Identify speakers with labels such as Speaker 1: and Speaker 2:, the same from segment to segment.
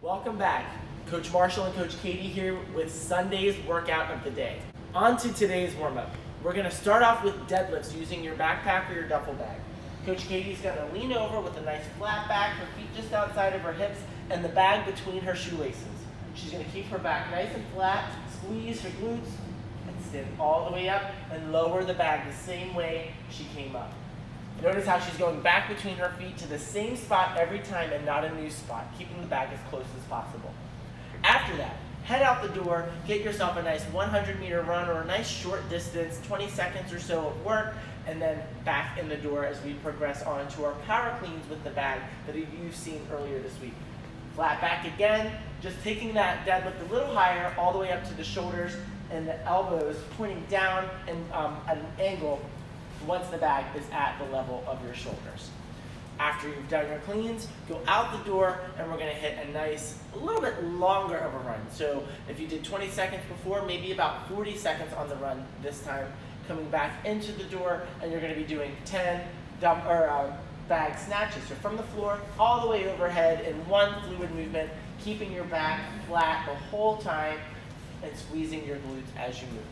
Speaker 1: Welcome back. Coach Marshall and Coach Katie here with Sunday's workout of the day. On to today's warm-up. We're going to start off with deadlifts using your backpack or your duffel bag. Coach Katie's going to lean over with a nice flat back, her feet just outside of her hips, and the bag between her shoelaces. She's going to keep her back nice and flat, squeeze her glutes, and stand all the way up and lower the bag the same way she came up. Notice how she's going back between her feet to the same spot every time and not a new spot, keeping the bag as close as possible. After that, head out the door, get yourself a nice 100-meter run or a nice short distance, 20 seconds or so of work, and then back in the door as we progress on to our power cleans with the bag that you've seen earlier this week. Flat back again, just taking that deadlift a little higher, all the way up to the shoulders and the elbows pointing down and at an angle once the bag is at the level of your shoulders. After you've done your cleans, go out the door and we're going to hit a little bit longer of a run. So if you did 20 seconds before, maybe about 40 seconds on the run this time, coming back into the door, and you're going to be doing 10 bag snatches. So from the floor all the way overhead in one fluid movement, keeping your back flat the whole time and squeezing your glutes as you move.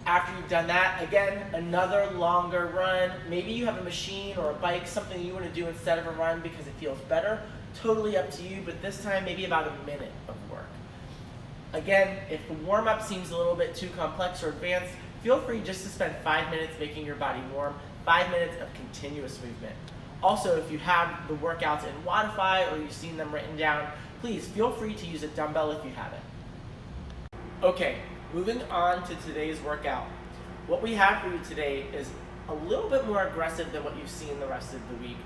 Speaker 1: After you've done that, again, another longer run. Maybe you have a machine or a bike, something you want to do instead of a run because it feels better. Totally up to you, but this time maybe about a minute of work. Again, if the warm-up seems a little bit too complex or advanced, feel free just to spend 5 minutes making your body warm, 5 minutes of continuous movement. Also, if you have the workouts in Wodify or you've seen them written down, please feel free to use a dumbbell if you have it. Okay. Moving on to today's workout. What we have for you today is a little bit more aggressive than what you've seen the rest of the week.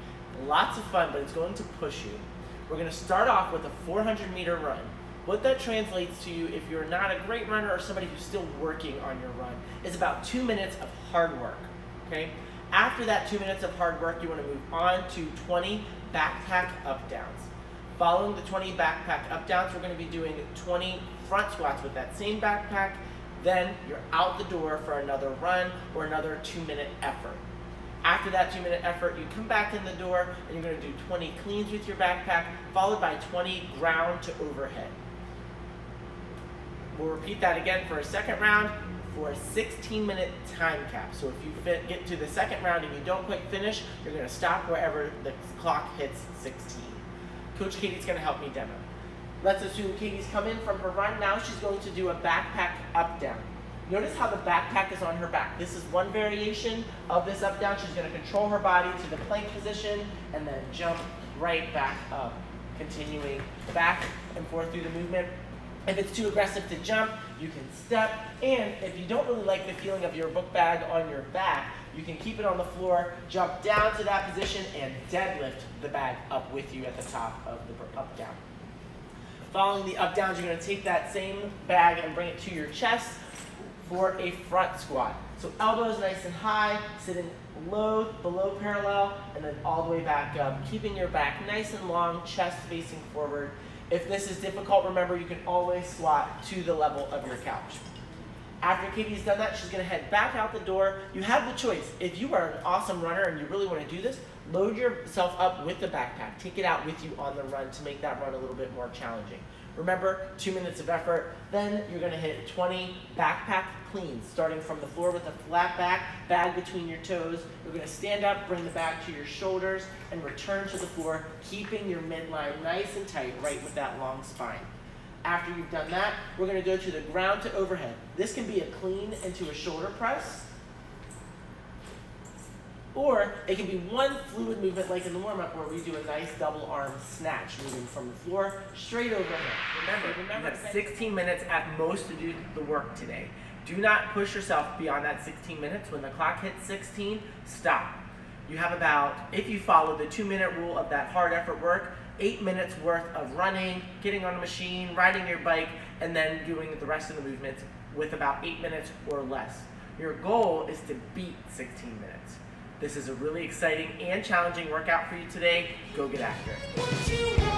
Speaker 1: Lots of fun, but it's going to push you. We're going to start off with a 400-meter run. What that translates to you, if you're not a great runner or somebody who's still working on your run, is about 2 minutes of hard work. Okay? After that 2 minutes of hard work, you want to move on to 20 backpack up-downs. Following the 20 backpack up-downs, we're going to be doing 20 front squats with that same backpack. Then you're out the door for another run or another 2-minute effort. After that 2-minute effort, you come back in the door and you're going to do 20 cleans with your backpack, followed by 20 ground to overhead. We'll repeat that again for a second round for a 16-minute time cap. So if you get to the second round and you don't quite finish, you're going to stop wherever the clock hits 16. Coach Katie's going to help me demo. Let's assume Katie's come in from her run. Now she's going to do a backpack up-down. Notice how the backpack is on her back. This is one variation of this up-down. She's going to control her body to the plank position and then jump right back up, continuing back and forth through the movement. If it's too aggressive to jump, you can step. And if you don't really like the feeling of your book bag on your back, you can keep it on the floor, jump down to that position, and deadlift the bag up with you at the top of the up-down. Following the up-downs, you're going to take that same bag and bring it to your chest for a front squat. So elbows nice and high, sitting low, below parallel, and then all the way back up, keeping your back nice and long, chest facing forward. If this is difficult, remember you can always squat to the level of your couch. After Katie's done that, she's going to head back out the door. You have the choice. If you are an awesome runner and you really want to do this, load yourself up with the backpack. Take it out with you on the run to make that run a little bit more challenging. Remember, 2 minutes of effort. Then you're going to hit 20 backpack cleans, starting from the floor with a flat back, bag between your toes. You're going to stand up, bring the bag to your shoulders, and return to the floor, keeping your midline nice and tight, right with that long spine. After you've done that, we're going to go to the ground to overhead. This can be a clean into a shoulder press, or it can be one fluid movement like in the warm-up where we do a nice double arm snatch, moving from the floor straight overhead. Remember, you have 16 minutes at most to do the work today. Do not push yourself beyond that 16 minutes. When the clock hits 16, stop. You have about, if you follow the 2-minute rule of that hard effort work, 8 minutes worth of running, getting on a machine, riding your bike, and then doing the rest of the movements with about 8 minutes or less. Your goal is to beat 16 minutes. This is a really exciting and challenging workout for you today. Go get after it.